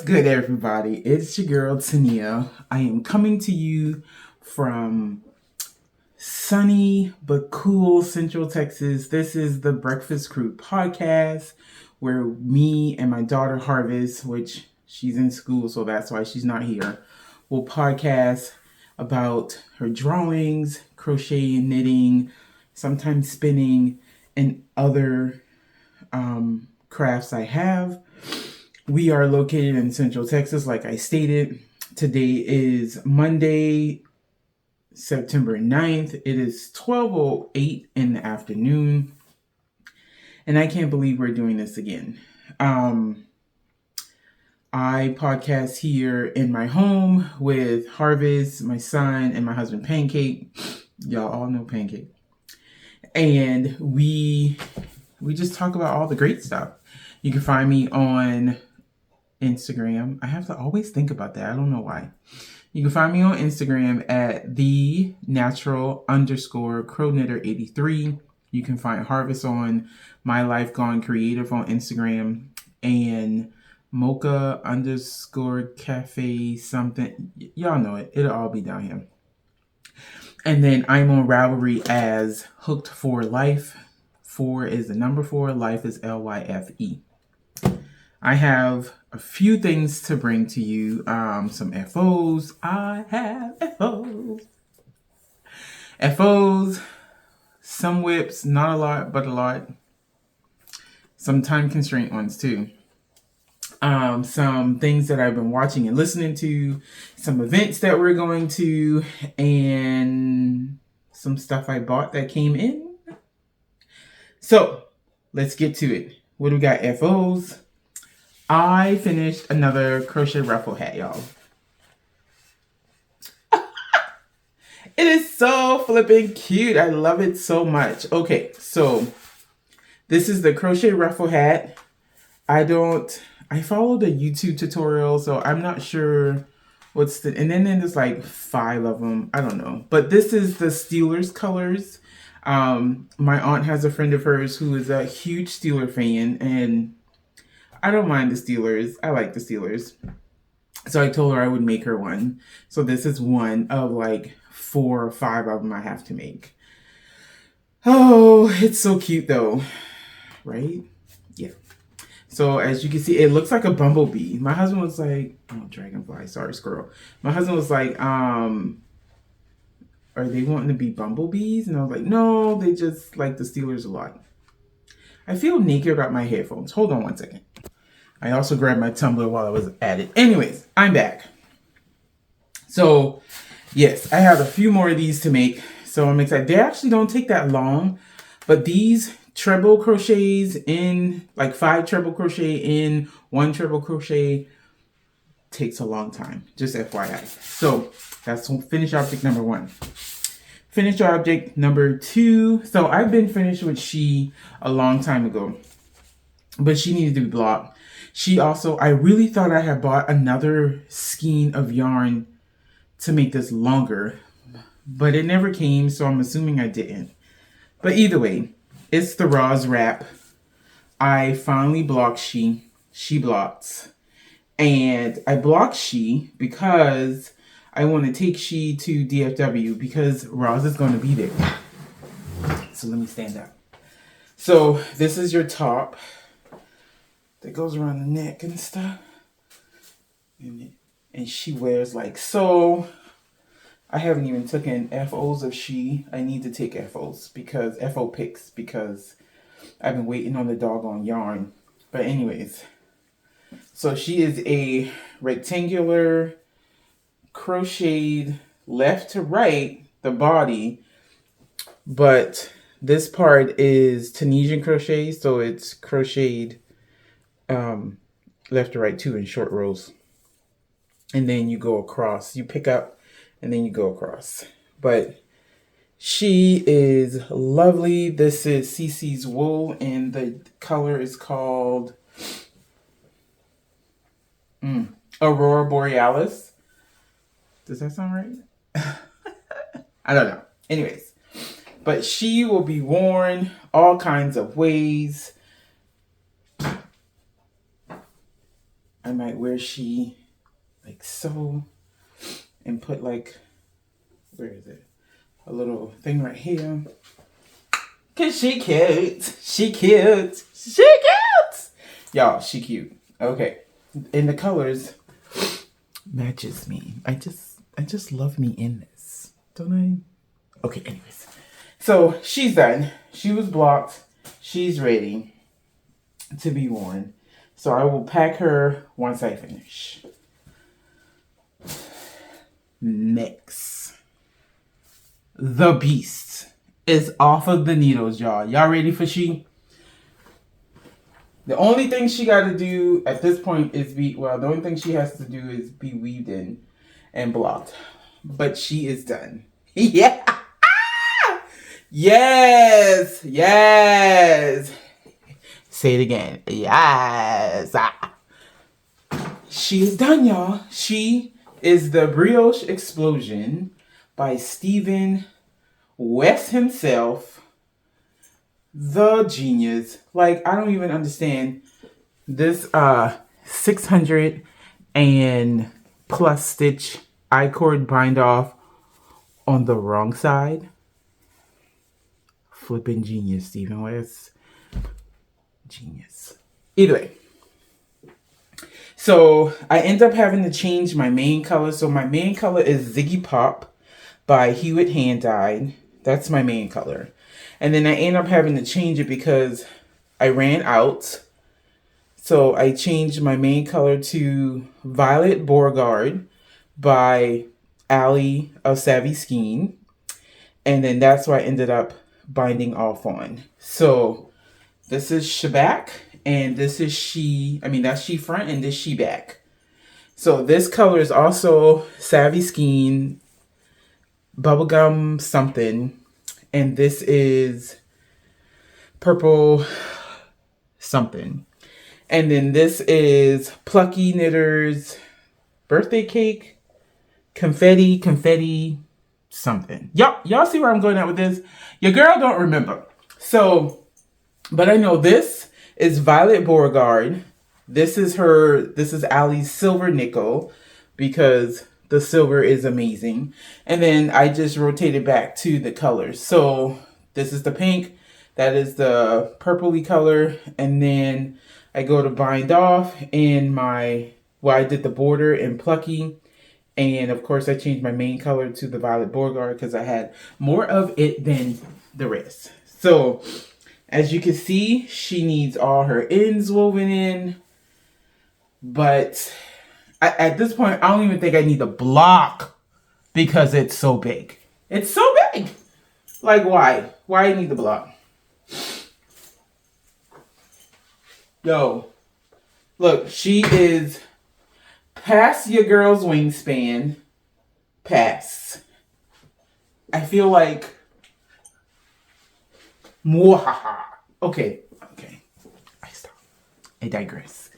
good, everybody? It's your girl Tania. I am coming to you from sunny but cool Central Texas. This is the Breakfast Crew podcast where me and my daughter Harvest, which she's in school, so that's why she's not here, will podcast about her drawings, crochet and knitting, sometimes spinning, and other crafts I have. We are located in Central Texas, like I stated. Today is Monday, September 9th. It is 12:08 in the afternoon. And I can't believe we're doing this again. I podcast here in my home with Harvest, my son, and my husband Pancake. Y'all all know Pancake. And we just talk about all the great stuff. You can find me on Instagram. I have to always think about that. I don't know why. You can find me on Instagram at _crowknitter83. You can find Harvest on My Life Gone Creative on Instagram and mocha_cafe something. Y'all know it. It'll all be down here. And then I'm on Ravelry as Hooked4lyfe. 4 is the number 4. Life is LYFE. I have a few things to bring to you. Some FOs. I have FOs. FOs. Some whips. Not a lot, but a lot. Some time constraint ones too. Some things that I've been watching and listening to. Some events that we're going to. And some stuff I bought that came in. So, let's get to it. What do we got? FOs. I finished another crochet ruffle hat, y'all. It is so flipping cute. I love it so much. Okay, so this is the crochet ruffle hat. I followed a YouTube tutorial, so I'm not sure and then there's like 5 of them. I don't know. But this is the Steelers colors. My aunt has a friend of hers who is a huge Steeler fan, and I don't mind the Steelers. I like the Steelers. So I told her I would make her one. So this is one of like 4 or 5 of them I have to make. Oh, it's so cute though. Right? Yeah. So as you can see, it looks like a bumblebee. My husband was like, oh, dragonfly. Sorry, squirrel. My husband was like, are they wanting to be bumblebees? And I was like, no, they just like the Steelers a lot. I feel naked without my headphones. Hold on one second. I also grabbed my tumbler while I was at it. Anyways, I'm back. So, yes, I have a few more of these to make. So I'm excited. They actually don't take that long. But these treble crochets in, like 5 treble crochet in 1 treble crochet takes a long time. Just FYI. So, that's finished object number 1. Finished object number 2. So, I've been finished with She a long time ago. But she needed to be blocked. I really thought I had bought another skein of yarn to make this longer, but it never came, so I'm assuming I didn't. But either way, it's the Roze wrap. I finally blocked She blocks. And I blocked She because I want to take She to DFW because Roze is going to be there. So let me stand up. So this is your top that goes around the neck and stuff. And she wears like so. I haven't even taken FOs of She. I need to take FO pics because I've been waiting on the doggone yarn. But anyways, so she is a rectangular crocheted left to right, the body, but this part is Tunisian crochet, so it's crocheted left to right too in short rows. And then you go across. You pick up and then you go across. But she is lovely. This is Cece's wool and the color is called Aurora Borealis. Does that sound right? I don't know. Anyways. But she will be worn all kinds of ways. I might wear she like so and put like, where is it? A little thing right here. Cause she cute. She cute. She cute. Y'all, she cute. Okay. And the colors matches me. I just love me in this. Don't I? Okay, anyways. So she's done. She was blocked. She's ready to be worn. So I will pack her once I finish. Next. The beast is off of the needles, y'all. Y'all ready for she? The only thing she got to do at this point is the only thing she has to do is be weaved in and blocked. But she is done. Yeah. Yes. Yes. Say it again. Yes. She is done, y'all. She is the Brichoexplosion by Stephen West himself. The genius. Like, I don't even understand this 600 and plus stitch I-cord bind off on the wrong side. Flipping genius, Stephen West. Genius. Either way. So I end up having to change my main color. So my main color is Ziggy Pop by Hue-it-handdyed. That's my main color. And then I end up having to change it because I ran out. So I changed my main color to Violet Beauregard by Ali of Savvy Skein. And then that's what I ended up binding off on. So this is she back and this is she, that's she front and this she back. So this color is also Savvy Skein, Bubblegum something. And this is purple something. And then this is Plucky Knitters birthday cake, confetti something. Y'all see where I'm going at with this? Your girl don't remember. So, but I know this is Violet Beauregard. This is Ali's silver nickel because the silver is amazing. And then I just rotated back to the colors. So this is the pink. That is the purpley color. And then I go to bind off in I did the border in Plucky. And of course I changed my main color to the Violet Beauregard because I had more of it than the rest. So as you can see, she needs all her ends woven in. But at this point, I don't even think I need a block because it's so big. It's so big. Like, why? Why I need the block? Yo, look, she is past your girl's wingspan. Pass. I feel like, mwahaha. Okay. I stop. I digress.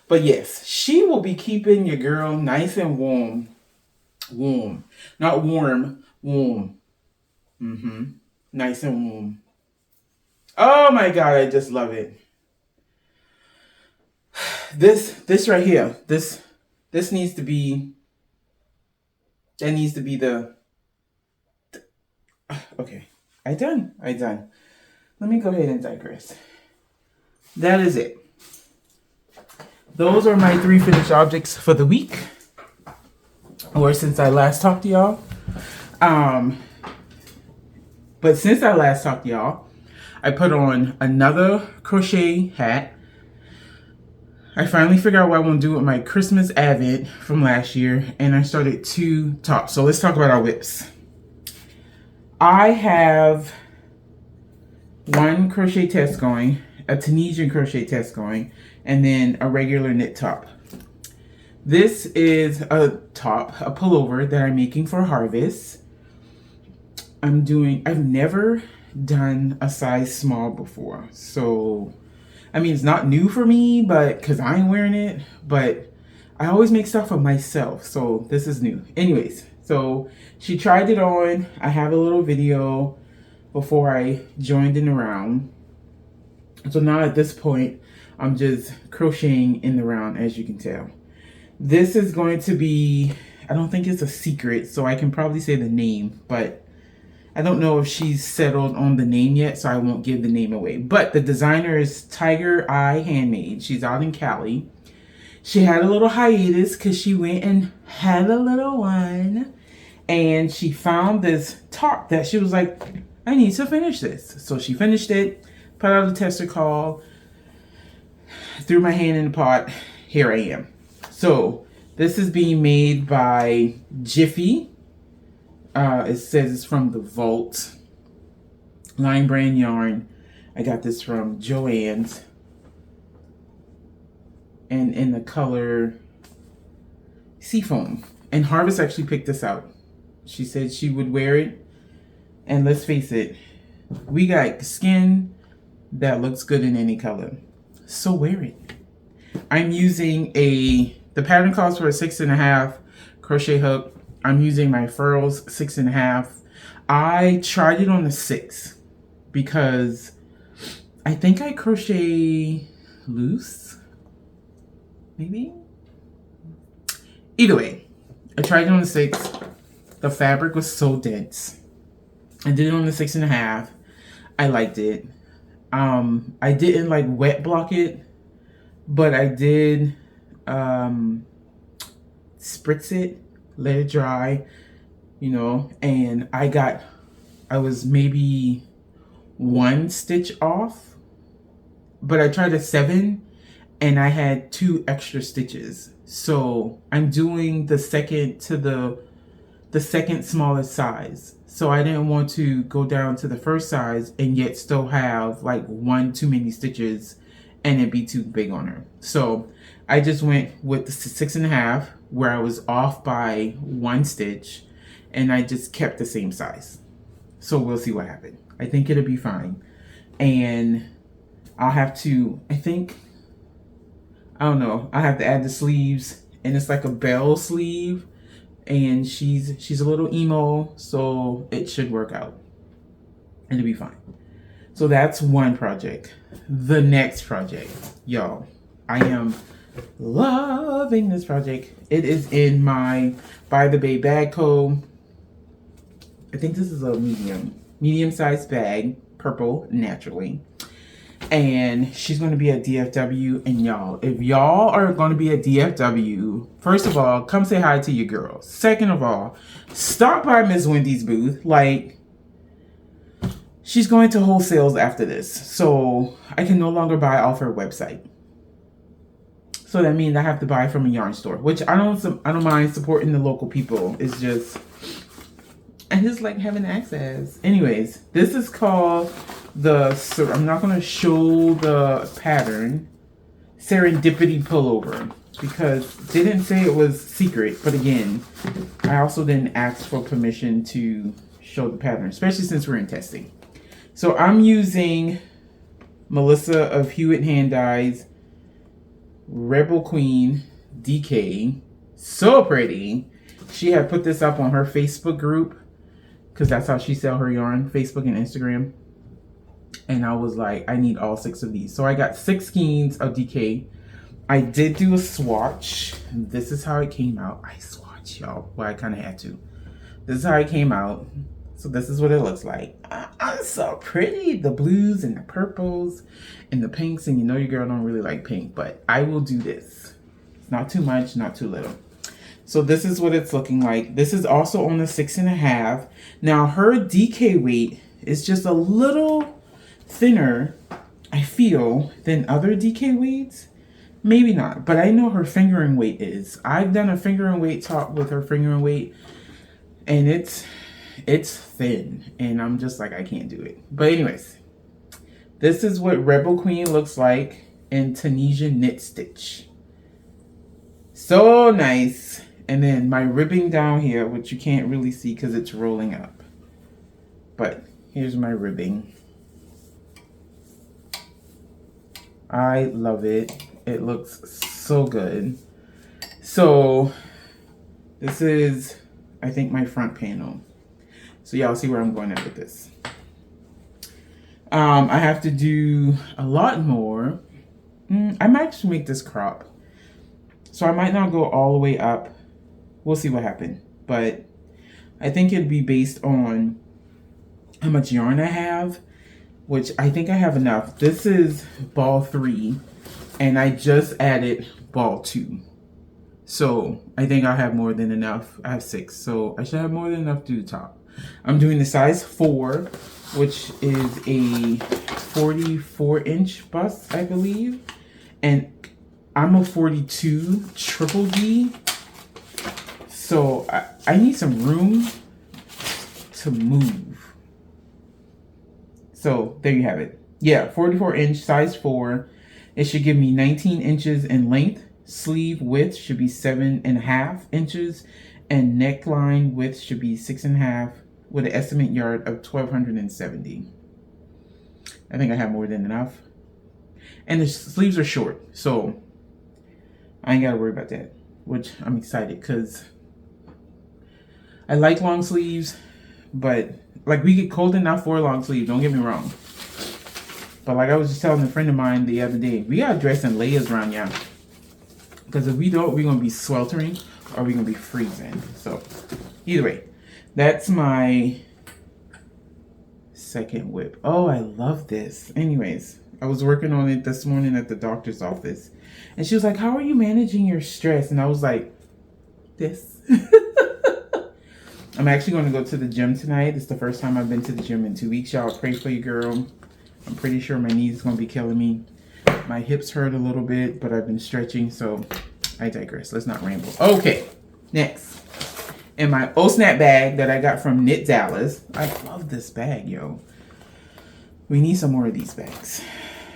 But yes, she will be keeping your girl nice and warm. Warm. Not warm. Warm. Nice and warm. Oh my God, I just love it. This right here. This needs to be... That needs to be the... Okay. I done. Let me go ahead and digress. That is it. Those are my 3 finished objects for the week. Or since I last talked to y'all. But since I last talked to y'all, I put on another crochet hat. I finally figured out what I want to do with my Christmas Advent from last year. And I started 2 tops. So let's talk about our whips. I have 1 crochet test going. A Tunisian crochet test going, and then a regular knit top. This is a top, a pullover that I'm making for Harvest. I've never done a size small before. So, it's not new for me, but because I ain't wearing it, but I always make stuff for myself. So this is new. Anyways, so she tried it on. I have a little video before I joined in the round. So now at this point, I'm just crocheting in the round, as you can tell. This is going to be, I don't think it's a secret, so I can probably say the name, but I don't know if she's settled on the name yet, so I won't give the name away. But the designer is Tigereyehandmade. She's out in Cali. She had a little hiatus because she went and had a little one. And she found this top that she was like, I need to finish this. So she finished it, put out a tester call, threw my hand in the pot. Here I am. So this is being made by Jiffy. It says it's from the Vault line brand yarn. I got this from Joann's. And in the color Seaform. And Harvest actually picked this out. She said she would wear it. And let's face it, we got skin that looks good in any color. So wear it. I'm using the pattern calls for a 6.5 crochet hook. I'm using my Furls 6.5. I tried it on the 6 because I think I crochet loose. Maybe? Either way, I tried it on the 6. The fabric was so dense. I did it on the 6.5. I liked it. I didn't like wet block it, but I did spritz it, let it dry, you know, and I was maybe 1 stitch off, but I tried a 7 and I had 2 extra stitches. So I'm doing the second to the second smallest size. So I didn't want to go down to the first size and yet still have like 1 too many stitches and it be too big on her. So I just went with the 6.5 where I was off by 1 stitch and I just kept the same size. So we'll see what happens. I think it'll be fine. And I'll have to, I don't know, I have to add the sleeves, and it's like a bell sleeve, and she's a little emo, so it should work out. It'll be fine. So that's one project. The next project, y'all, I am loving this project. It is in my By the Bay bag co. I think this is a medium-sized bag, purple, naturally. And she's going to be at DFW. And y'all, if y'all are going to be at DFW, first of all, come say hi to your girl. Second of all, stop by Miss Wendy's booth. Like, she's going to wholesales after this. So I can no longer buy off her website. So that means I have to buy from a yarn store, which I don't mind supporting the local people. It's just, I just like having access. Anyways, this is called I'm not going to show the pattern, Serendipity Pullover, because they didn't say it was secret. But again, I also didn't ask for permission to show the pattern, especially since we're in testing. So I'm using Melissa of Hue-it-handdyed's Rebel Queen DK. So pretty. She had put this up on her Facebook group, because that's how she sell her yarn, Facebook and Instagram. And I was like, I need all 6 of these. So I got 6 skeins of DK. I did do a swatch. This is how it came out. I swatched, y'all. Well, I kind of had to. This is how it came out. So this is what it looks like. I'm so pretty. The blues and the purples and the pinks. And you know your girl don't really like pink. But I will do this. It's not too much, not too little. So this is what it's looking like. This is also on the 6.5. Now her DK weight is just a little thinner, I feel, than other DK weights. Maybe not, but I know her fingering weight is. I've done a fingering weight top with her fingering weight, and it's thin, and I'm just like, I can't do it. But anyways, this is what Rebel Queen looks like in Tunisian knit stitch. So nice. And then my ribbing down here, which you can't really see because it's rolling up. But here's my ribbing. I love it. It looks so good. So this is, I think, my front panel. So y'all see where I'm going at with this. I have to do a lot more. I might just make this crop. So I might not go all the way up. We'll see what happens. But I think it'd be based on how much yarn I have, which I think I have enough. This is ball 3, and I just added ball 2. So I think I have more than enough. I have 6, so I should have more than enough to do the top. I'm doing the size 4, which is a 44-inch bust, I believe. And I'm a 42 triple D. So I need some room to move. So there you have it. Yeah, 44-inch, size 4. It should give me 19 inches in length. Sleeve width should be 7.5 inches. And neckline width should be 6.5 with an estimate yard of 1,270. I think I have more than enough. And the sleeves are short, so I ain't got to worry about that. Which I'm excited because I like long sleeves, but like we get cold enough for a long sleeve, don't get me wrong. But like I was just telling a friend of mine the other day, we gotta dress in layers around y'all. Because if we don't, we're gonna be sweltering or we're gonna be freezing. So either way, that's my second whip. Oh, I love this. Anyways, I was working on it this morning at the doctor's office. And she was like, how are you managing your stress? And I was like, this. I'm actually going to go to the gym tonight. It's the first time I've been to the gym in 2 weeks. Y'all pray for you, girl. I'm pretty sure my knees is going to be killing me. My hips hurt a little bit, but I've been stretching, so I digress. Let's not ramble. Okay, next. In my O-Snap bag that I got from Knit Dallas. I love this bag, yo. We need some more of these bags.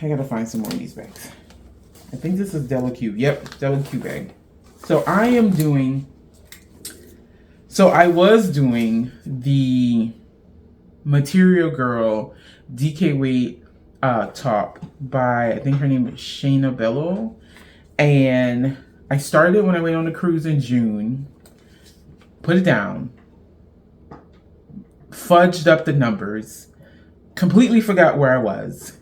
I got to find some more of these bags. I think this is Della Q. Yep, Della Q bag. So I was doing the Material Girl DK weight top by, I think her name is Shayna Bello. And I started when I went on a cruise in June. Put it down. Fudged up the numbers. Completely forgot where I was.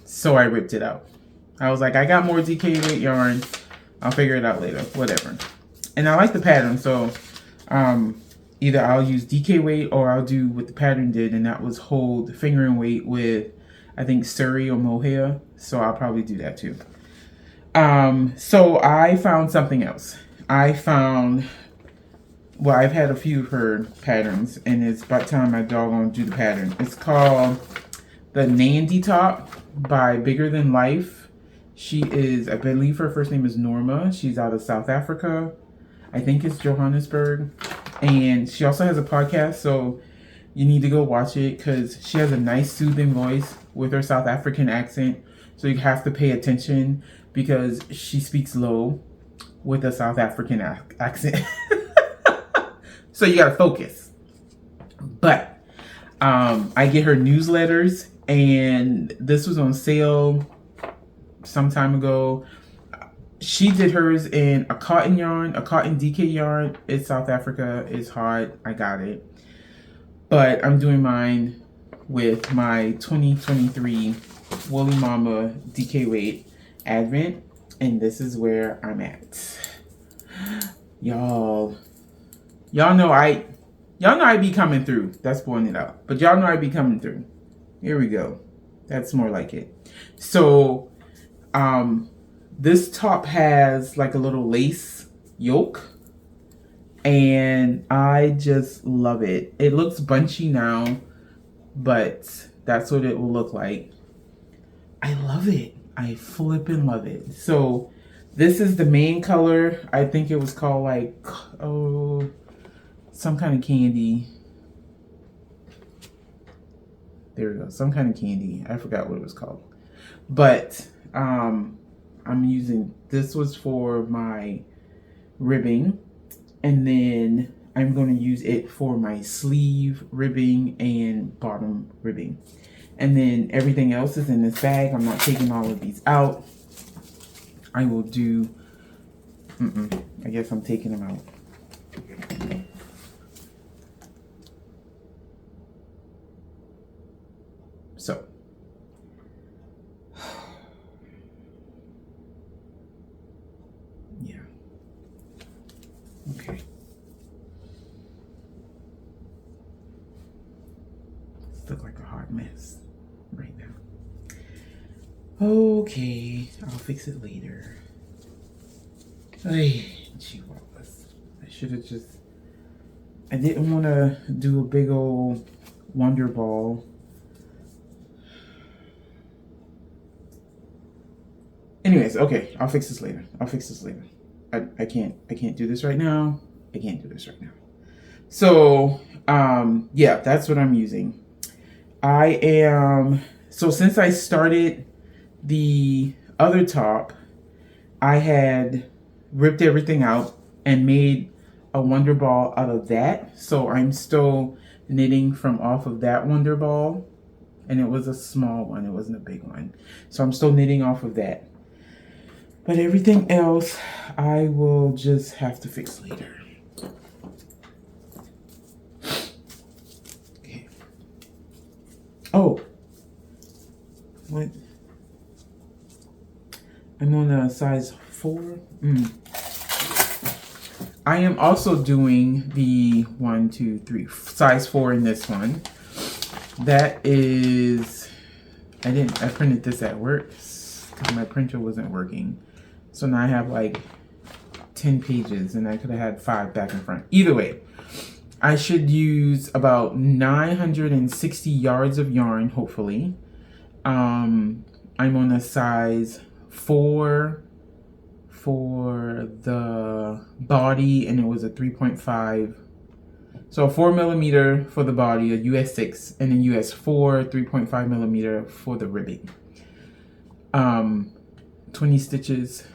So I ripped it out. I was like, I got more DK weight yarn. I'll figure it out later. Whatever. And I like the pattern, so either I'll use DK weight or I'll do what the pattern did, and that was hold fingering weight with, I think, Surrey or mohair. So I'll probably do that too. So I found something else. I've had a few of her patterns, and it's about time I doggone do the pattern. It's called the Nandy Top by Bigger Than Life. She is, I believe her first name is Norma. She's out of South Africa. I think it's Johannesburg. And she also has a podcast, so you need to go watch it because she has a nice soothing voice with her South African accent. So you have to pay attention because she speaks low with a South African accent. So you gotta focus. But I get her newsletters, and this was on sale some time ago. She did hers in a cotton yarn, a cotton DK yarn. It's South Africa. It's hard. I got it. But I'm doing mine with my 2023 Woolly Mama DK weight Advent. And this is where I'm at. Y'all know I be coming through. That's pulling it out. But y'all know I be coming through. Here we go. That's more like it. So, this top has like a little lace yoke, and I just love it. It looks bunchy now, but that's what it will look like. I love it. I flippin' love it. So this is the main color. I think it was called like, some kind of candy. There we go. Some kind of candy. I forgot what it was called. But I'm using, this was for my ribbing, and then I'm going to use it for my sleeve ribbing and bottom ribbing. And then everything else is in this bag. I'm not taking all of these out. I will do, I guess I'm taking them out. So, yeah. hot mess right now. Okay, I'll fix it later. Ay, chihuahuas. I should have just... I didn't want to do a big old wonder ball. Anyways, okay, I'll fix this later. I'll fix this later. I can't do this right now. I can't do this right now. So, yeah, that's what I'm using. So since I started the other top, I had ripped everything out and made a wonder ball out of that. So I'm still knitting from off of that wonder ball, and it was a small one. It wasn't a big one. So I'm still knitting off of that. But everything else, I will just have to fix later. Okay. Oh. What? I'm on a size 4. I am also doing the 1, 2, 3, size 4 in this one. That is, I printed this at work because my printer wasn't working. So now I have like 10 pages and I could have had 5 back and front. Either way, I should use about 960 yards of yarn, hopefully. I'm on a size 4 for the body, and it was a 3.5. So a 4 millimeter for the body, a US 6, and a US 4, 3.5 millimeter for the ribbing. 20 stitches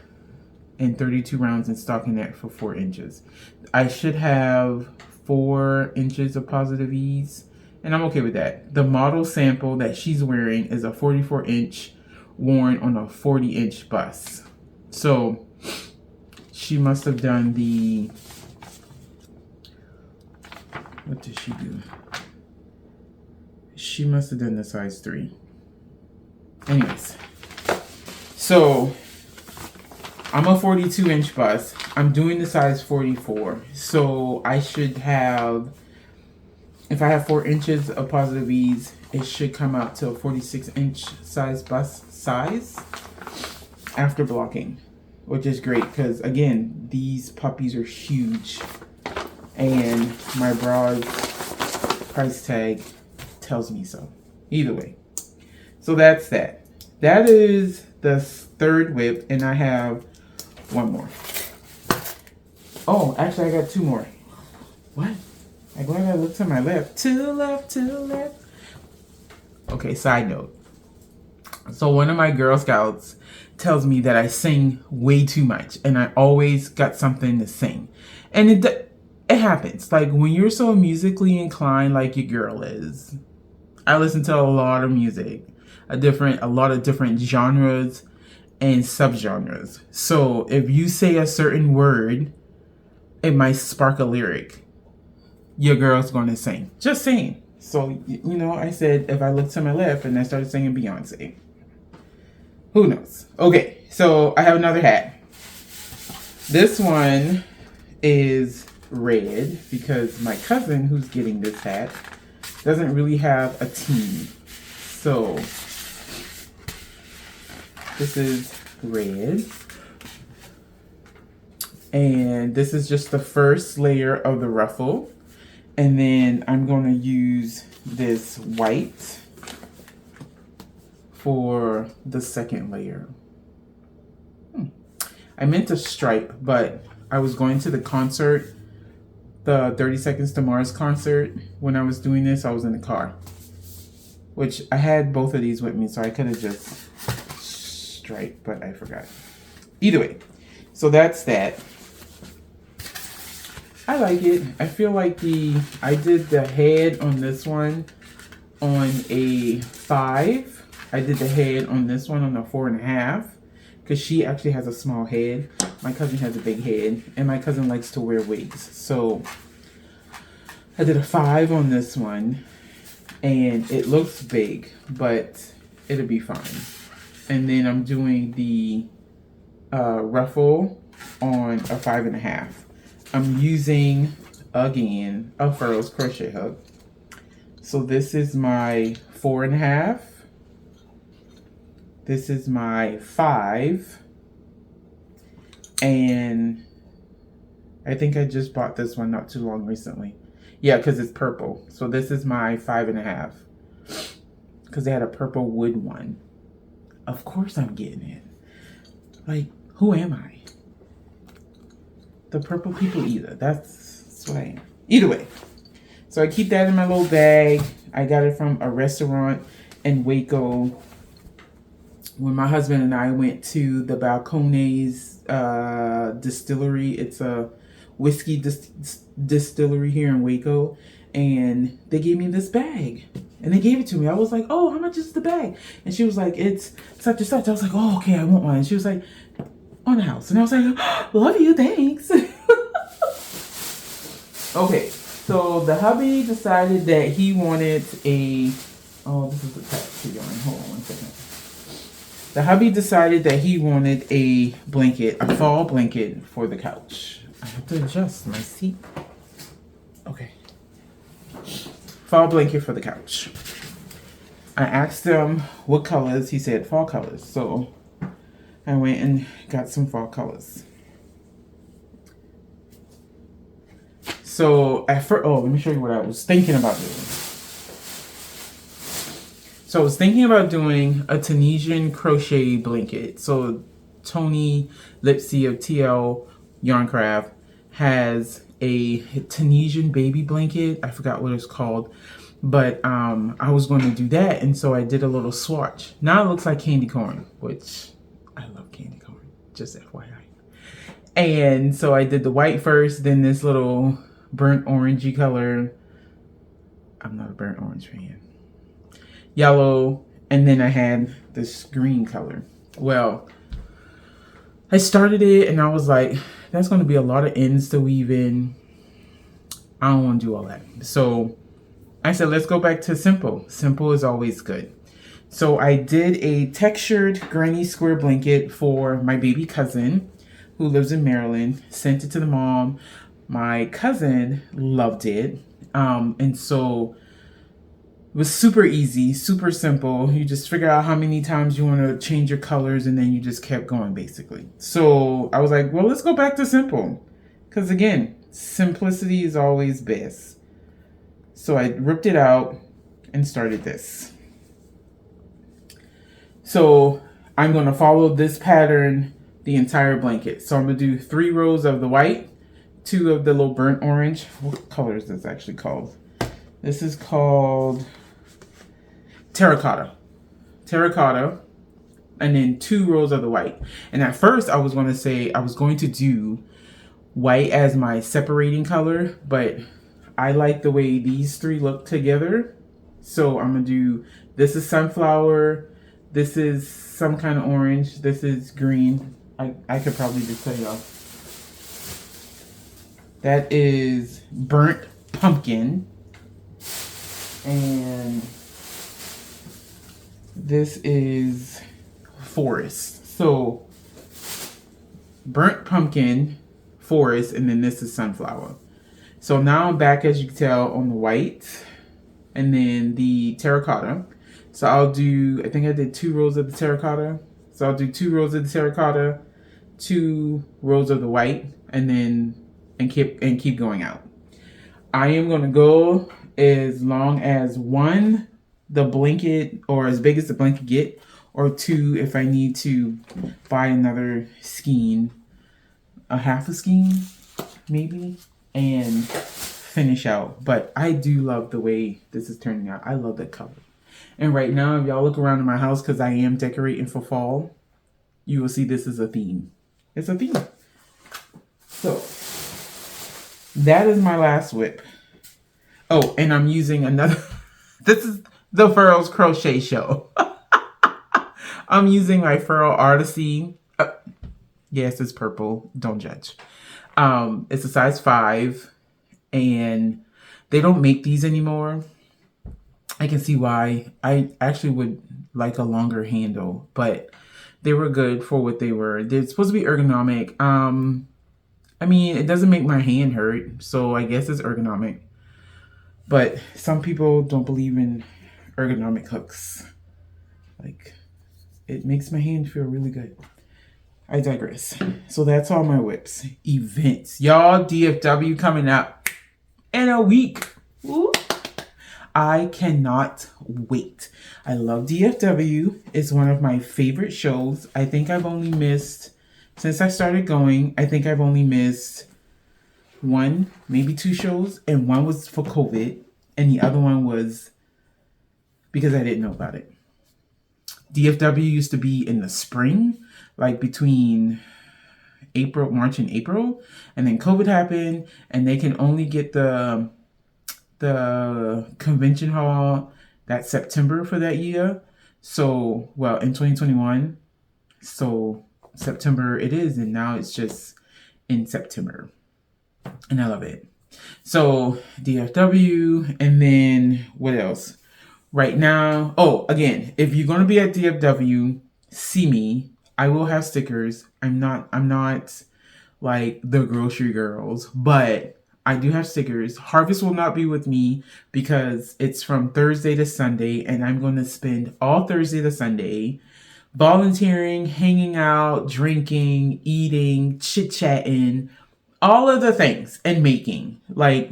and 32 rounds in stockinette for 4 inches. I should have 4 inches of positive ease, and I'm okay with that. The model sample that she's wearing is a 44 inch worn on a 40 inch bust. So she must have done the, what did she do? She must have done the size 3. Anyways, so I'm a 42 inch bust. I'm doing the size 44. So I should have, if I have 4 inches of positive ease, it should come out to a 46 inch size bust size after blocking, which is great because, again, these puppies are huge and my bra's price tag tells me so. Either way. So that's that. That is the 3rd whip, and I have 1 more. Oh, actually I got 2 more. What? I'm glad I looked to my left. To the left, to the left. Okay, side note. So one of my Girl Scouts tells me that I sing way too much, and I always got something to sing. And it happens. Like when you're so musically inclined like your girl is. I listen to a lot of music, a lot of different genres and subgenres. So if you say a certain word, it might spark a lyric. Your girl's going to sing. Just saying. So, you know, I said if I looked to my left and I started singing Beyonce. Who knows? Okay, so I have another hat. This one is red because my cousin who's getting this hat doesn't really have a team. So this is red. And this is just the first layer of the ruffle. And then I'm going to use this white for the second layer. I meant to stripe, but I was going to the concert, the 30 Seconds to Mars concert. When I was doing this, I was in the car, which I had both of these with me, so I could have just striped, but I forgot. Either way, so that's that. I like it. I feel like I did the head on this one on a 5. I did the head on this one on a 4.5 because she actually has a small head. My cousin has a big head, and my cousin likes to wear wigs. So I did a 5 on this one, and it looks big, but it'll be fine. And then I'm doing the ruffle on a 5.5. I'm using, again, a Furls crochet hook. So this is my 4.5. This is my 5. And I think I just bought this one not too long recently. Yeah, because it's purple. So this is my 5.5. Because they had a purple wood one. Of course I'm getting it. Like, who am I? The purple people eater. That's what I am. Either way. So I keep that in my little bag. I got it from a restaurant in Waco. When my husband and I went to the Balcones distillery. It's a whiskey distillery here in Waco. And they gave me this bag. And they gave it to me. I was like, oh, how much is the bag? And she was like, it's such and such. I was like, oh, okay, I want one. And she was like, on the house. And I was like, oh, love you, thanks. Okay, so the hubby decided that he wanted a, oh, this is the tattoo yarn. Hold on one second. The hubby decided that he wanted a blanket, a fall blanket for the couch. I have to adjust my seat. Okay. Fall blanket for the couch. I asked him what colors. He said fall colors. So I went and got some fall colors. So at first, oh, let me show you what I was thinking about doing. So I was thinking about doing a Tunisian crochet blanket. So Tony Lipsy of TL Yarncraft has a Tunisian baby blanket. I forgot what it's called. But I was going to do that. And so I did a little swatch. Now it looks like candy corn, which I love candy corn, just FYI. And so I did the white first, then this little burnt orangey color. I'm not a burnt orange fan. Yellow, and then I had this green color. Well, I started it and I was like, that's going to be a lot of ends to weave in. I don't want to do all that. So I said, let's go back to simple. Simple is always good. So I did a textured granny square blanket for my baby cousin who lives in Maryland. Sent it to the mom. My cousin loved it. And so it was super easy, super simple. You just figure out how many times you want to change your colors and then you just kept going basically. So I was like, well, let's go back to simple. Because again, simplicity is always best. So I ripped it out and started this. So I'm going to follow this pattern the entire blanket. So I'm going to do 3 rows of the white, 2 of the little burnt orange. What color is this actually called? This is called terracotta. Terracotta. And then 2 rows of the white. And at first I was going to say I was going to do white as my separating color, but I like the way these 3 look together. So I'm going to do, this is sunflower, this is some kind of orange, this is green. I could probably just tell y'all. That is burnt pumpkin. And this is forest. So burnt pumpkin, forest, and then this is sunflower. So now I'm back, as you can tell, on the white and then the terracotta. So I'll do, I think I did 2 rows of the terracotta. So I'll do 2 rows of the terracotta, 2 rows of the white, and then and keep going out. I am going to go as long as 1, the blanket, or as big as the blanket get, or 2 if I need to buy another skein, a half a skein maybe, and finish out. But I do love the way this is turning out. I love the color. And right now, if y'all look around in my house, because I am decorating for fall, you will see this is a theme. It's a theme. So that is my last whip. Oh, and I'm using another. This is the Furls Crochet Show. I'm using my Furl Artisy. Yes, it's purple. Don't judge. It's a size 5, and they don't make these anymore. I can see why. I actually would like a longer handle, but they were good for what they were. They're supposed to be ergonomic. I mean, it doesn't make my hand hurt, so I guess it's ergonomic. But some people don't believe in ergonomic hooks. Like, it makes my hand feel really good. I digress. So that's all my whips. Events. Y'all, DFW coming up in a week. Woo. I cannot wait. I love DFW. It's one of my favorite shows. I think I've only missed, since I started going, I think I've only missed one, maybe two shows. And one was for COVID. And the other one was because I didn't know about it. DFW used to be in the spring, like between March and April. And then COVID happened, and they can only get the convention hall that September for that year. So, well, in 2021. So September it is, and now it's just in September. And I love it. So DFW, and then what else? Right now, oh, again, if you're going to be at DFW, see me. I will have stickers. I'm not like the grocery girls, but I do have stickers. Harvest will not be with me because it's from Thursday to Sunday, and I'm going to spend all Thursday to Sunday volunteering, hanging out, drinking, eating, chit-chatting, all of the things, and making. Like,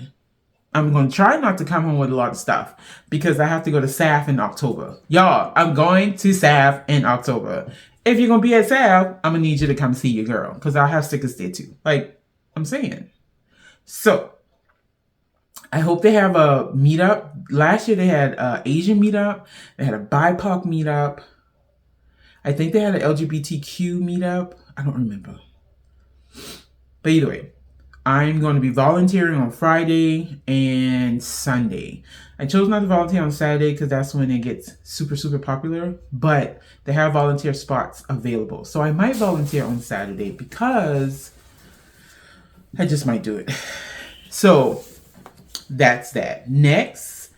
I'm going to try not to come home with a lot of stuff because I have to go to SAF in October. Y'all, I'm going to SAF in October. If you're going to be at SAF, I'm going to need you to come see your girl because I'll have stickers there too. Like I'm saying. So, I hope they have a meetup. Last year they had an Asian meetup. They had a BIPOC meetup. I think they had an LGBTQ meetup. I don't remember. But either way. I'm going to be volunteering on Friday and Sunday. I chose not to volunteer on Saturday because that's when it gets super, super popular. But they have volunteer spots available. So I might volunteer on Saturday because I just might do it. So that's that. Next,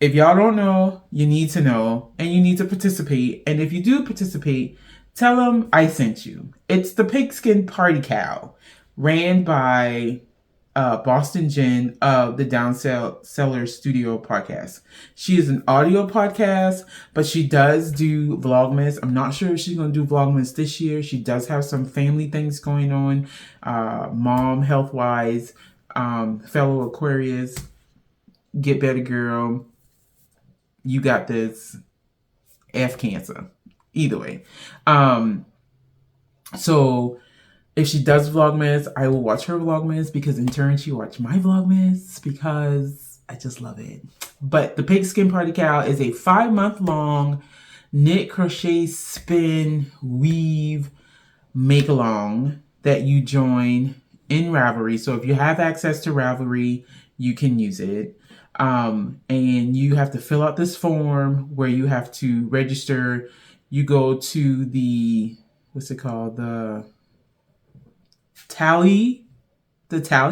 if y'all don't know, you need to know. And you need to participate. And if you do participate, tell them I sent you. It's the Pigskin Party Cow. Ran by Boston Jen of the Downseller Studio podcast. She is an audio podcast, but she does do Vlogmas. I'm not sure if she's going to do Vlogmas this year. She does have some family things going on, mom health-wise, fellow Aquarius, get better girl, you got this, F cancer. Either way. So if she does Vlogmas, I will watch her Vlogmas because in turn she watch my Vlogmas because I just love it. But the Pigskin Party Cow is a 5-month-long knit, crochet, spin, weave, make-along that you join in Ravelry. So if you have access to Ravelry, you can use it. And you have to fill out this form where you have to register. You go to the, what's it called? The tally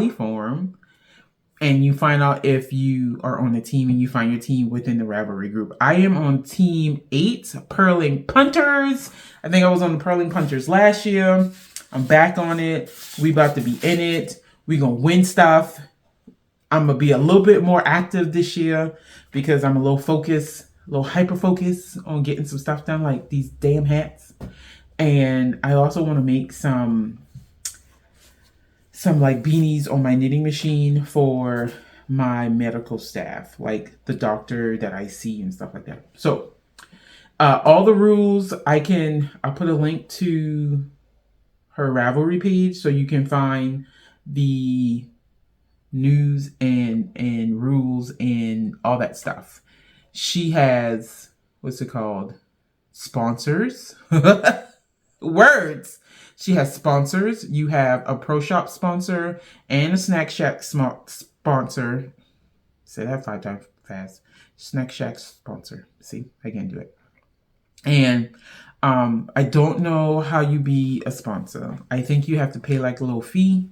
form, and you find out if you are on a team, and you find your team within the Ravelry group. I am on team 8, Purling Punters. I think I was on the Purling Punters last year. I'm back on it. We about to be in it. We gonna win stuff. I'm gonna be a little bit more active this year because I'm a little hyper focused on getting some stuff done, like these damn hats. And I also want to make some like beanies on my knitting machine for my medical staff, like the doctor that I see and stuff like that. So all the rules, I'll put a link to her Ravelry page so you can find the news and rules and all that stuff. She has, what's it called? Sponsors. Words. She has sponsors. You have a Pro Shop sponsor and a Snack Shack sponsor. Say that 5 times fast. Snack Shack sponsor. See, I can't do it. And I don't know how you be a sponsor. I think you have to pay like a little fee,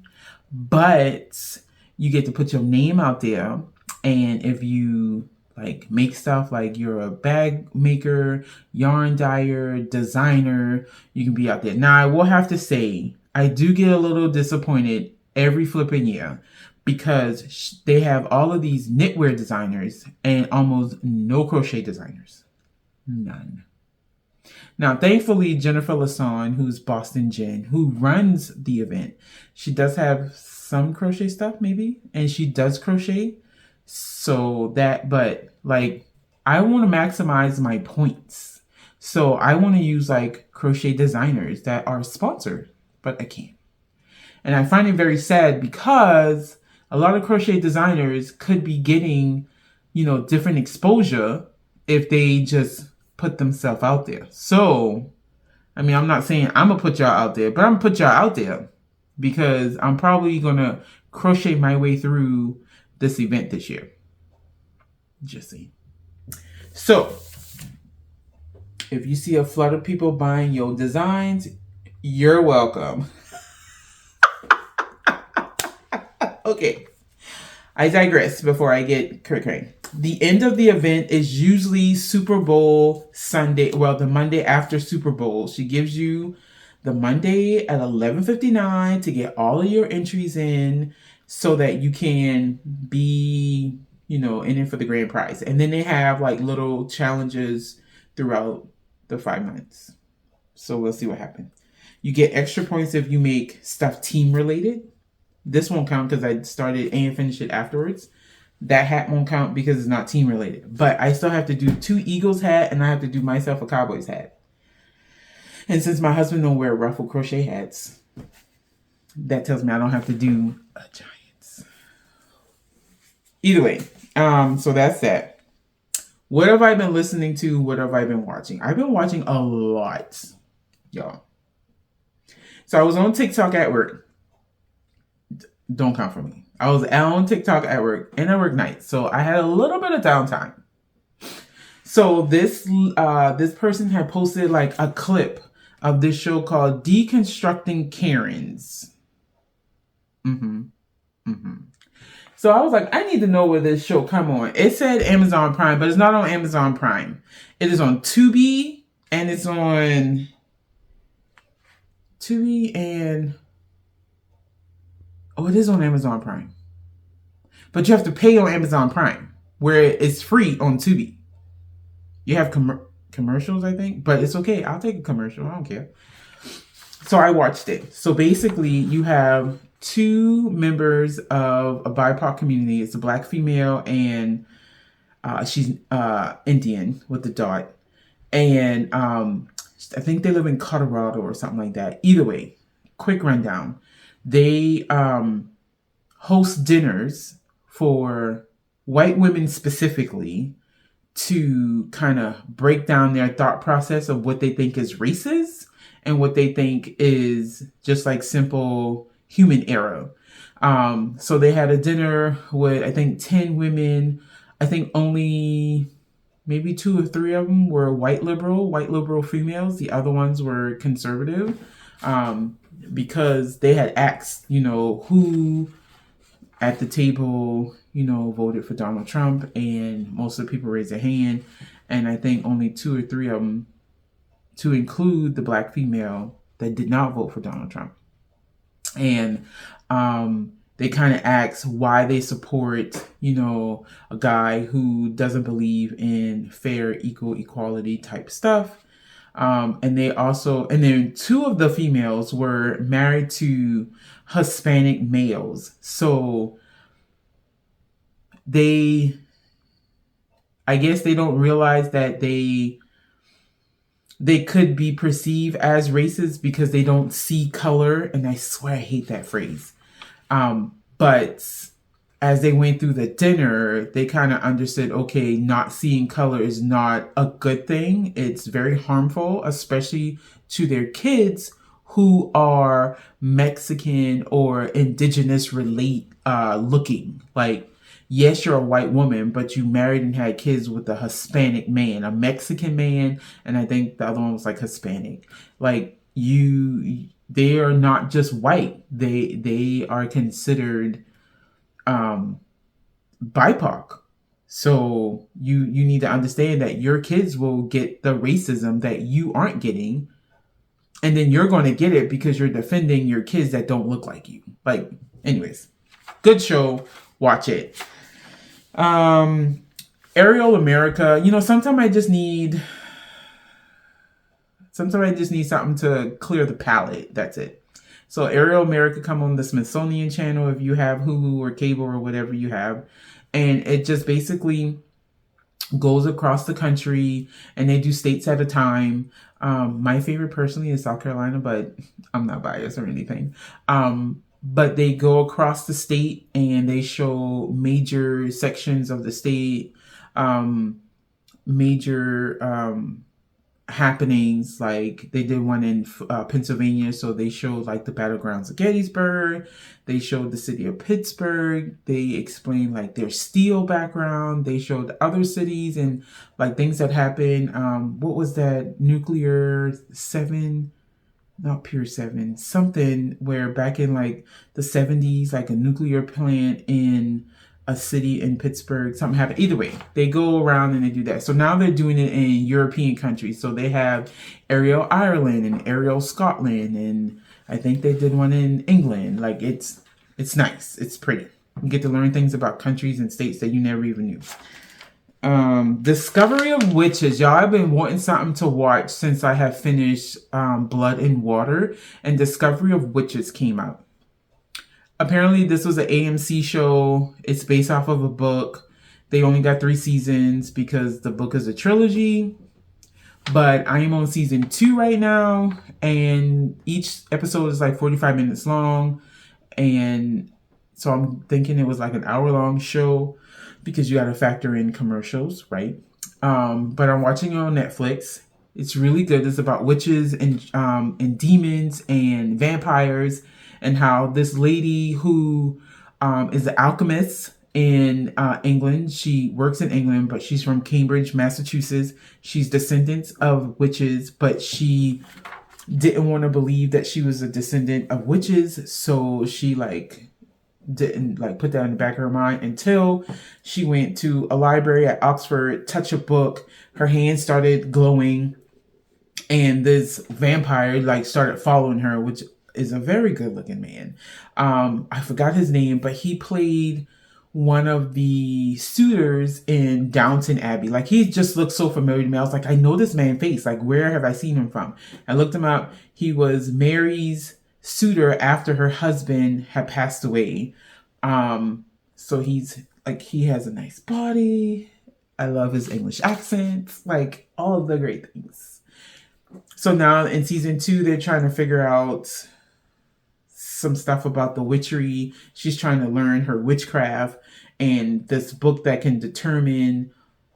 but you get to put your name out there. And if you like make stuff, like you're a bag maker, yarn dyer, designer, you can be out there. Now, I will have to say, I do get a little disappointed every flipping year because they have all of these knitwear designers and almost no crochet designers. None. Now, thankfully, Jennifer Lasan, who's Boston Jen, who runs the event, she does have some crochet stuff, maybe, and she does crochet. So that, but like, I want to maximize my points. So I want to use like crochet designers that are sponsored, but I can't. And I find it very sad because a lot of crochet designers could be getting, different exposure if they just put themselves out there. So, I mean, I'm not saying I'm going to put y'all out there, but I'm going to put y'all out there because I'm probably going to crochet my way through this event this year. Just saying. So, if you see a flood of people buying your designs, you're welcome. Okay, I digress before I get cray-cray. The end of the event is usually Super Bowl Sunday. Well, the Monday after Super Bowl. She gives you the Monday at 11:59 to get all of your entries in so that you can be, in it for the grand prize. And then they have like little challenges throughout the 5 months. So we'll see what happens. You get extra points if you make stuff team related. This won't count because I started and finished it afterwards. That hat won't count because it's not team related. But I still have to do 2 Eagles hat and I have to do myself a Cowboys hat. And since my husband don't wear Ruffle crochet hats, that tells me I don't have to do a Giants. Either way, so that's that. What have I been listening to? What have I been watching? I've been watching a lot, y'all. So I was on TikTok at work. Don't count for me. I was on TikTok at work and I work nights. So I had a little bit of downtime. So this person had posted like a clip of this show called Deconstructing Karens. So I was like, I need to know where this show come on. It said Amazon Prime, but it's not on Amazon Prime. It is on Tubi and it's on Tubi and it is on Amazon Prime. But you have to pay on Amazon Prime, where it's free on Tubi. You have commercials, I think, but it's okay. I'll take a commercial. I don't care. So I watched it. So basically, you have 2 members of a BIPOC community. It's a black female, and she's Indian with the dot. And I think they live in Colorado or something like that. Either way, quick rundown. They host dinners for white women specifically to kind of break down their thought process of what they think is racist and what they think is just like simple human error. So they had a dinner with, I think, 10 women. I think only maybe 2 or 3 of them were white liberal females. The other ones were conservative. Because they had asked, who at the table, voted for Donald Trump, and most of the people raised their hand. And I think only 2 or 3 of them, to include the black female, that did not vote for Donald Trump. And they kind of asked why they support, a guy who doesn't believe in fair, equal, equality type stuff. And then 2 of the females were married to Hispanic males. So I guess they don't realize that they could be perceived as racist because they don't see color. And I swear I hate that phrase. But as they went through the dinner, they kind of understood, okay, not seeing color is not a good thing. It's very harmful, especially to their kids who are Mexican or indigenous looking. Like, yes, you're a white woman, but you married and had kids with a Hispanic man, a Mexican man, and I think the other one was like Hispanic. Like, they are not just white. They are considered BIPOC. So you need to understand that your kids will get the racism that you aren't getting, and then you're going to get it because you're defending your kids that don't look like you. Like, anyways, Good show. Watch it. Aerial America. You know, sometimes I just need something to clear the palate. That's it. So Aerial America come on the Smithsonian Channel if you have Hulu or cable or whatever you have. And it just basically goes across the country and they do states at a time. My favorite personally is South Carolina, but I'm not biased or anything. But they go across the state and they show major sections of the state, major happenings. Like they did one in Pennsylvania, so they showed like the battlegrounds of Gettysburg. They showed the city of Pittsburgh. They explained like their steel background. They showed other cities and like things that happened. What was that? Nuclear 7, not Pier 7, something where back in like the 70s, like a nuclear plant in a city in Pittsburgh, something happened. Either way, they go around and they do that. So now they're doing it in European countries. So they have Aerial Ireland and Aerial Scotland, and I think they did one in England. Like it's nice. It's pretty. You get to learn things about countries and states that you never even knew. Discovery of Witches. Y'all, I've been wanting something to watch since I have finished Blood and Water, and Discovery of Witches came out. Apparently, this was an AMC show. It's based off of a book. They only got 3 seasons because the book is a trilogy. But I am on season 2 right now. And each episode is like 45 minutes long. And so I'm thinking it was like an hour-long show because you got to factor in commercials, right? But I'm watching it on Netflix. It's really good. It's about witches and demons and vampires, and how this lady who is an alchemist in England, she works in England, but she's from Cambridge, Massachusetts. She's descendants of witches, but she didn't want to believe that she was a descendant of witches, so she didn't put that in the back of her mind until she went to a library at Oxford, touched a book, her hand started glowing, and this vampire started following her, which is a very good looking man. I forgot his name, but he played one of the suitors in Downton Abbey. Like, he just looked so familiar to me. I was like, I know this man's face. Like, where have I seen him from? I looked him up. He was Mary's suitor after her husband had passed away. So he's like, he has a nice body. I love his English accent. Like, all of the great things. So now in season 2, they're trying to figure out some stuff about the witchery. She's trying to learn her witchcraft and this book that can determine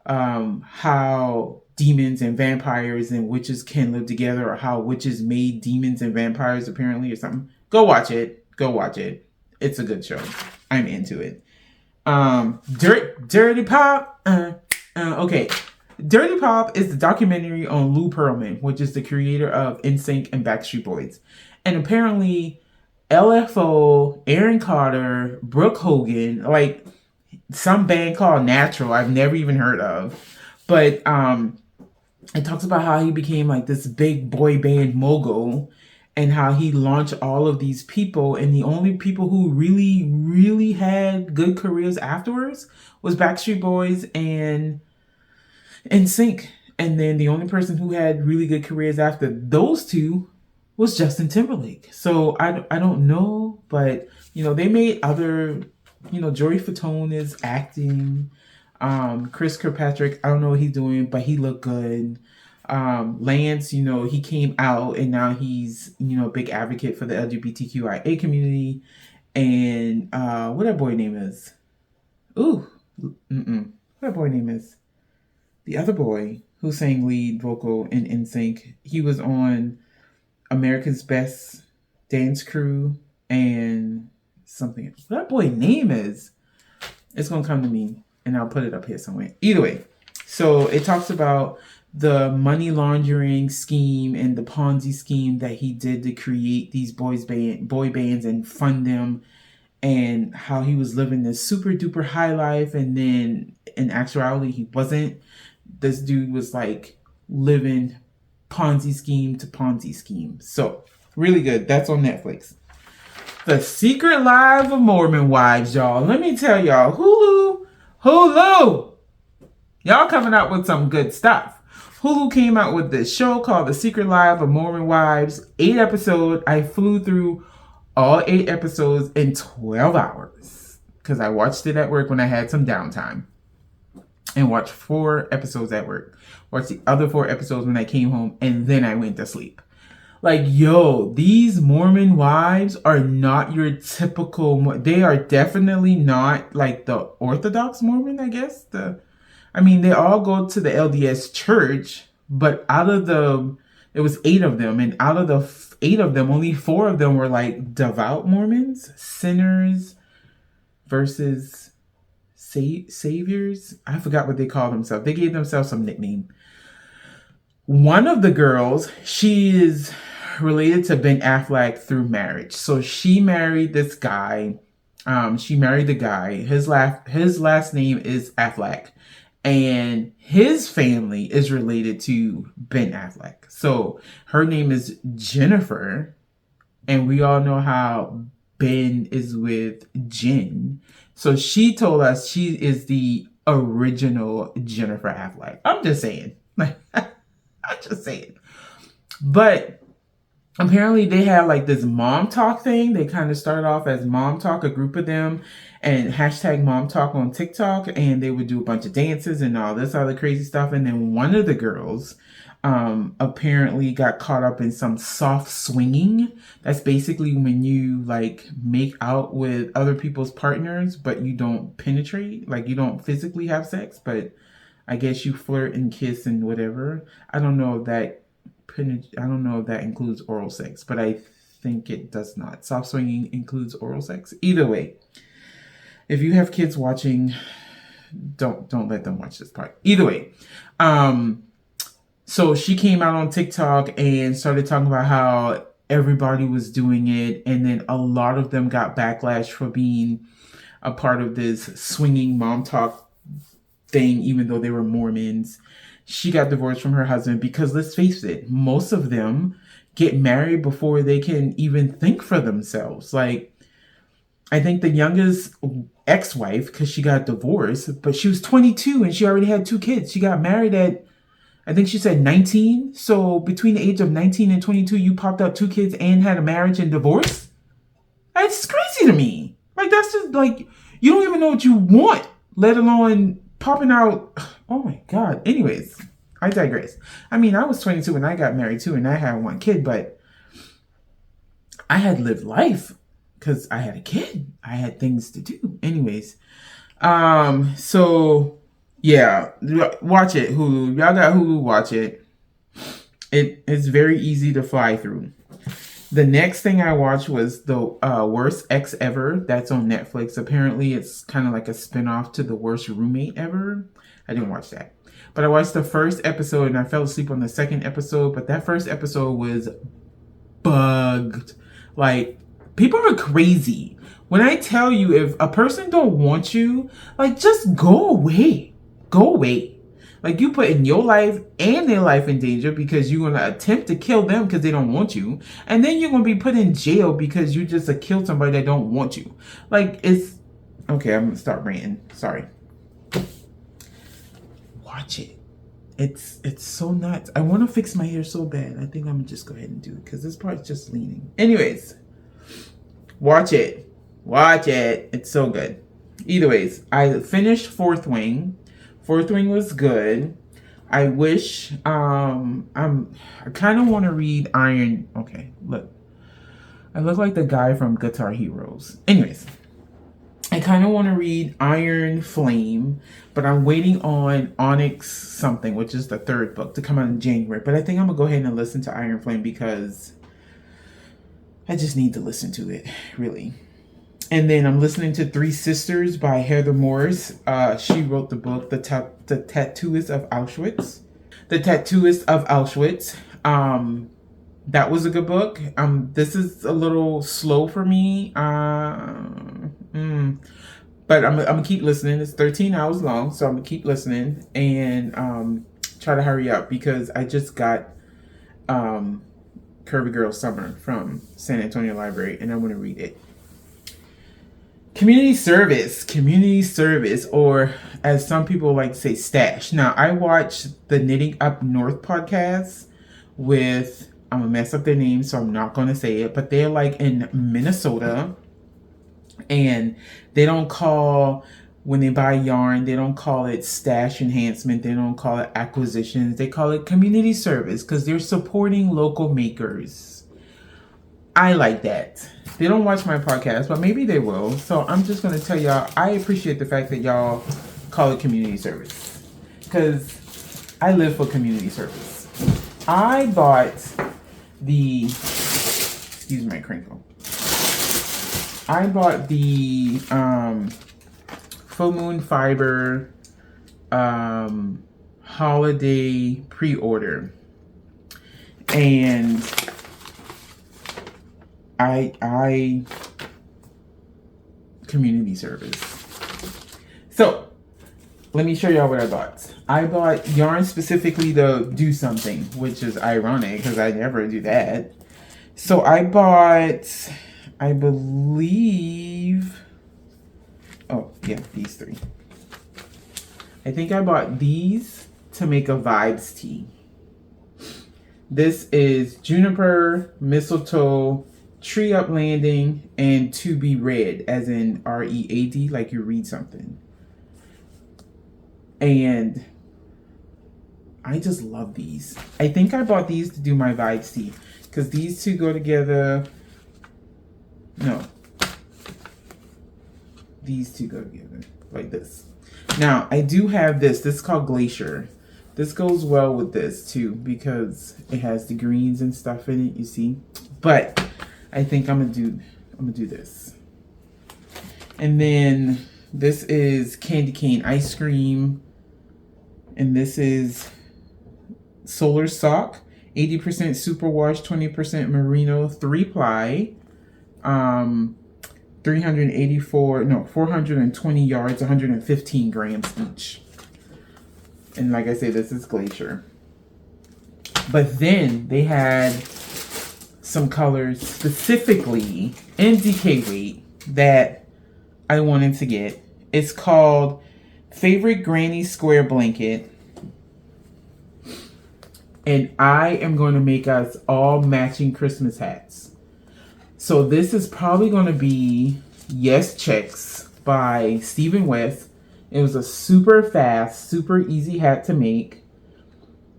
how demons and vampires and witches can live together, or how witches made demons and vampires apparently, or something. Go watch it. It's a good show. I'm into it. Dirty Pop. Okay. Dirty Pop is the documentary on Lou Pearlman, which is the creator of NSYNC and Backstreet Boys. And apparently LFO, Aaron Carter, Brooke Hogan, like some band called Natural I've never even heard of. But it talks about how he became like this big boy band mogul and how he launched all of these people. And the only people who really, really had good careers afterwards was Backstreet Boys and NSYNC. And then the only person who had really good careers after those two was Justin Timberlake. So I don't know, but they made other, Joey Fatone is acting. Chris Kirkpatrick, I don't know what he's doing, but he looked good. Lance, he came out and now he's, a big advocate for the LGBTQIA community. And what that boy name is? What that boy name is? The other boy who sang lead vocal in NSYNC. He was on America's Best Dance Crew and something. What that boy name is? It's gonna come to me and I'll put it up here somewhere. Either way, so it talks about the money laundering scheme and the Ponzi scheme that he did to create these boy bands and fund them, and how he was living this super duper high life, and then in actuality he wasn't. This dude was like living Ponzi scheme to Ponzi scheme. So really good. That's on Netflix. The Secret Lives of Mormon Wives, y'all. Let me tell y'all, Hulu, y'all coming out with some good stuff. Hulu came out with this show called The Secret Lives of Mormon Wives. 8 episodes. I flew through all 8 episodes in 12 hours because I watched it at work when I had some downtime, and watched 4 episodes at work. Watched the other 4 episodes when I came home, and then I went to sleep. Like, yo, these Mormon wives are not your typical. They are definitely not like the Orthodox Mormon, I guess. They all go to the LDS church, but it was 8 of them, and out of the 8 of them, only 4 of them were like devout Mormons, sinners versus saviors. I forgot what they call themselves. They gave themselves some nickname. One of the girls, she is related to Ben Affleck through marriage. So she married this guy. She married the guy. His last name is Affleck. And his family is related to Ben Affleck. So her name is Jennifer. And we all know how Ben is with Jen. So she told us she is the original Jennifer Affleck. I'm just saying. I'm just saying. But apparently they had like this mom talk thing. They kind of started off as mom talk, a group of them, and hashtag mom talk on TikTok. And they would do a bunch of dances and all this other crazy stuff. And then one of the girls apparently got caught up in some soft swinging. That's basically when you like make out with other people's partners, but you don't penetrate. Like you don't physically have sex, but I guess you flirt and kiss and whatever. I don't know if that includes oral sex, but I think it does not. Soft swinging includes oral sex. Either way, if you have kids watching, don't let them watch this part. Either way, so she came out on TikTok and started talking about how everybody was doing it, and then a lot of them got backlash for being a part of this swinging mom talk thing, even though they were Mormons. She got divorced from her husband because, let's face it, most of them get married before they can even think for themselves. Like, I think the youngest ex-wife, because she got divorced, but she was 22 and she already had 2 kids. She got married at, I think she said 19. So between the age of 19 and 22, you popped out 2 kids and had a marriage and divorce? That's crazy to me. Like, that's just like, you don't even know what you want, let alone popping out. Oh my God. Anyways, I digress. I was 22 when I got married too, and I had 1 kid, but I had lived life because I had a kid. I had things to do. Anyways, so yeah, watch it, Hulu. Y'all got Hulu, watch it. It's very easy to fly through. The next thing I watched was the Worst Ex Ever. That's on Netflix. Apparently, it's kind of like a spinoff to The Worst Roommate Ever. I didn't watch that. But I watched the first episode and I fell asleep on the second episode. But that first episode was bugged. Like, people are crazy. When I tell you, if a person don't want you, like, just go away. Go away. Like, you putting your life and their life in danger because you're going to attempt to kill them because they don't want you. And then you're going to be put in jail because you just killed somebody that don't want you. Like, it's... Okay, I'm going to start ranting. Sorry. Watch it. It's so nuts. I want to fix my hair so bad. I think I'm going to just go ahead and do it because this part's just leaning. Anyways, watch it. Watch it. It's so good. Either ways, I finished Fourth Wing. Fourth Wing was good. I wish, I kind of want to read Iron. Okay, look. I look like the guy from Guitar Heroes. Anyways, I kind of want to read Iron Flame, but I'm waiting on Onyx something, which is the 3rd book, to come out in January. But I think I'm going to go ahead and listen to Iron Flame because I just need to listen to it, really. And then I'm listening to Three Sisters by Heather Morris. She wrote the book, The Tattooist of Auschwitz. The Tattooist of Auschwitz. That was a good book. This is a little slow for me. But I'm gonna keep listening. It's 13 hours long, so I'm gonna keep listening and try to hurry up because I just got Curvy Girl Summer from San Antonio Library and I want to read it. community service, or as some people like to say, stash. Now, I watched the Knitting Up North podcast with, I'm gonna mess up their name, so I'm not gonna say it, but they're like in Minnesota, and they don't call, when they buy yarn, they don't call it stash enhancement, they don't call it acquisitions, they call it community service, because they're supporting local makers. I like that. They don't watch my podcast, but maybe they will. So I'm just going to tell y'all, I appreciate the fact that y'all call it community service, because I live for community service. I bought the, excuse my crinkle. I bought the Full Moon Fiber holiday pre-order, and I community service. So let me show y'all what I bought. I bought yarn specifically to do something, which is ironic because I never do that. So I bought, I believe, oh yeah, these three. I think I bought these to make a vibes tee. This is juniper, mistletoe, tree up landing, and to be read, as in R-E-A-D, like you read something. And I just love these. I think I bought these to do my vibes tee, because these two go together. No. These two go together, like this. Now, I do have this. This is called Glacier. This goes well with this, too, because it has the greens and stuff in it, you see? But I think I'm gonna do this. And then this is candy cane ice cream. And this is Solar Sock, 80% superwash, 20% merino, 3-ply, 420 yards, 115 grams each. And like I say, this is Glacier. But then they had some colors specifically in DK weight that I wanted to get. It's called Favorite Granny Square Blanket. And I am going to make us all matching Christmas hats. So this is probably going to be Yes Checks by Stephen West. It was a super fast, super easy hat to make.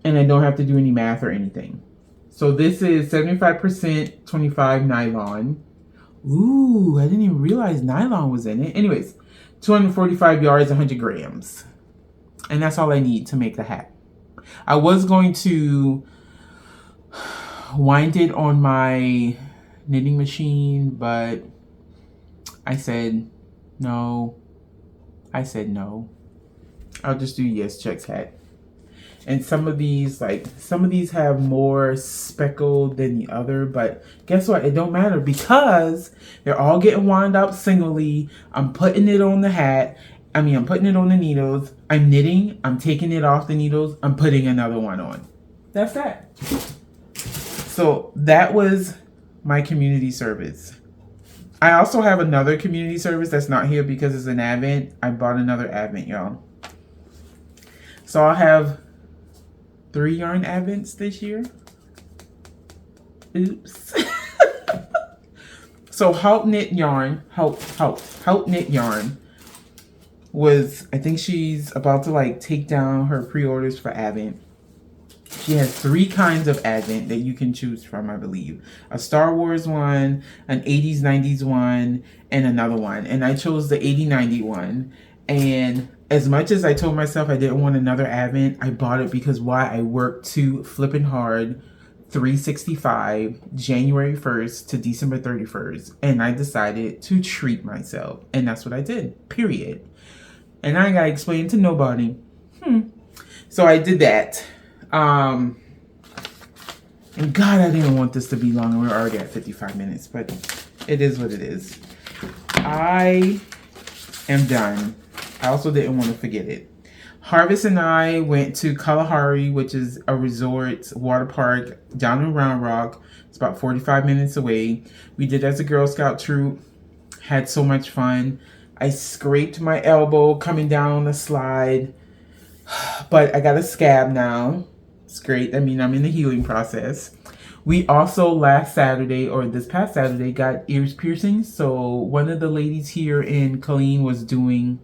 And I don't have to do any math or anything. So this is 75% 25 nylon. Ooh, I didn't even realize nylon was in it. Anyways, 245 yards, 100 grams. And that's all I need to make the hat. I was going to wind it on my knitting machine, but I said no. I'll just do Yes Checks hat. And some of these have more speckled than the other, but guess what? It don't matter because they're all getting wound up singly. I'm putting it on the hat. I'm putting it on the needles. I'm knitting. I'm taking it off the needles. I'm putting another one on. That's that. So that was my community service. I also have another community service that's not here because it's an advent. I bought another advent, y'all. So I'll have 3 yarn advents this year. Oops. So Help Knit Yarn was, I think she's about to take down her pre-orders for Advent. She has 3 kinds of Advent that you can choose from, I believe. A Star Wars one, an 80s, 90s one, and another one. And I chose the 80-90 one. And as much as I told myself I didn't want another Advent, I bought it because why? I worked too flipping hard, 365, January 1st to December 31st. And I decided to treat myself. And that's what I did, period. And I ain't got to explain to nobody. So I did that. And God, I didn't want this to be long. We're already at 55 minutes, but it is what it is. I am done. I also didn't want to forget it. Harvest and I went to Kalahari, which is a resort water park down in Round Rock. It's about 45 minutes away. We did as a Girl Scout troop. Had so much fun. I scraped my elbow coming down the slide, but I got a scab now. It's great. I mean, I'm in the healing process. We also last Saturday, or this past Saturday, got ears piercings. So one of the ladies here in Colleen was doing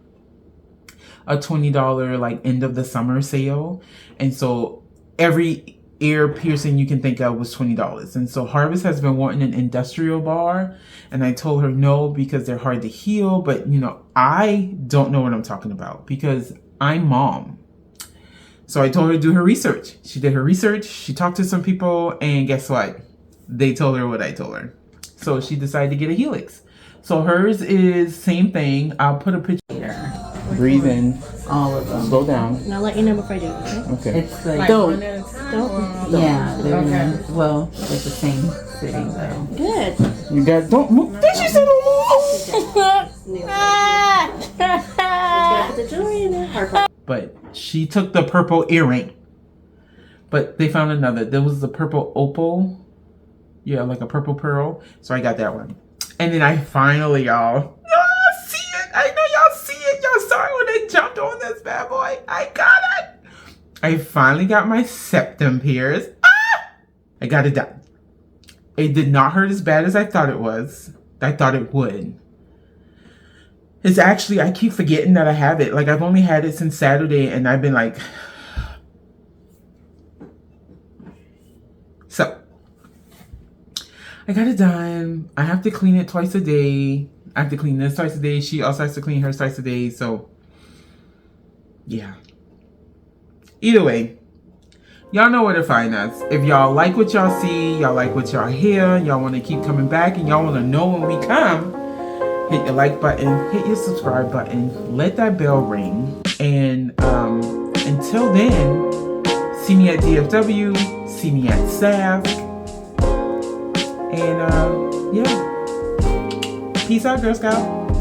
a $20 like end of the summer sale. And so every ear piercing you can think of was $20. And so Harvest has been wanting an industrial bar. And I told her no, because they're hard to heal. But, you know, I don't know what I'm talking about because I'm mom. So I told her to do her research. She did her research. She talked to some people. And guess what? They told her what I told her. So she decided to get a Helix. So hers is same thing. I'll put a picture. Breathe in. All of them. Slow down. And I'll let you know before I do it, okay? It's like, Don't. yeah, they're well, it's the same sitting though. Good. You got, don't move. Did she say don't move? Gotta put the jewelry in there. Harper. But she took the purple earring. But they found another. There was the purple opal. Yeah, like a purple pearl. So I got that one. And then I finally, y'all see it. I know y'all see it. Y'all saw it when I jumped on this bad boy. I got it. I finally got my septum pierced. Ah! I got it done. It did not hurt as bad as I thought it was. I thought it would. It's actually, I keep forgetting that I have it. Like, I've only had it since Saturday, and I've been like... So, I got it done. I have to clean it twice a day. I have to clean this twice a day. She also has to clean hers twice a day. So, yeah. Either way, y'all know where to find us. If y'all like what y'all see, y'all like what y'all hear, y'all want to keep coming back, and y'all want to know when we come, hit your like button, hit your subscribe button, let that bell ring. And until then, see me at DFW, see me at SAF. And yeah. Peace out, Girl Scout.